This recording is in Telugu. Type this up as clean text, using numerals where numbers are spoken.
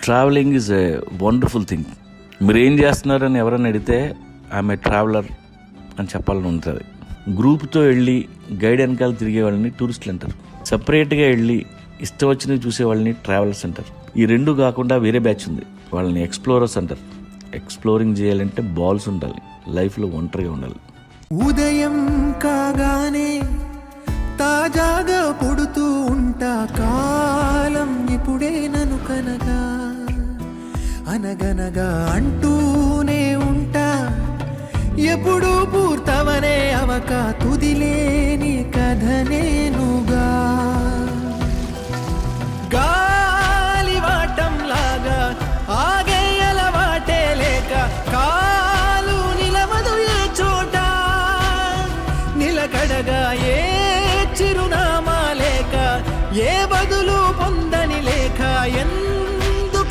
Travelling is a wonderful thing. మీరు ఏం చేస్తున్నారని ఎవరైనా అడిగితే ఆమె ట్రావెలర్ అని చెప్పాలని ఉంటుంది. గ్రూప్తో వెళ్ళి గైడ్ వెనకాల తిరిగే వాళ్ళని టూరిస్టులు అంటారు. సపరేట్గా వెళ్ళి ఇష్టం వచ్చినవి చూసే వాళ్ళని ట్రావెలర్స్ అంటారు. ఈ రెండు కాకుండా వేరే బ్యాచ్ ఉంది, వాళ్ళని ఎక్స్ప్లోరర్స్ అంటారు. ఎక్స్ప్లోరింగ్ చేయాలంటే బాల్స్ ఉండాలి, లైఫ్లో ఒంటరిగా ఉండాలి. ఉదయం కాగానే తాజాగా పుడుతూ ఉంటా, కాలం ఇప్పుడే నన్ను కనగా అనగనగా అంటూనే ఉంటా, ఎప్పుడు పూర్తవనే అవక తుదిలేని కథ నేనుగా.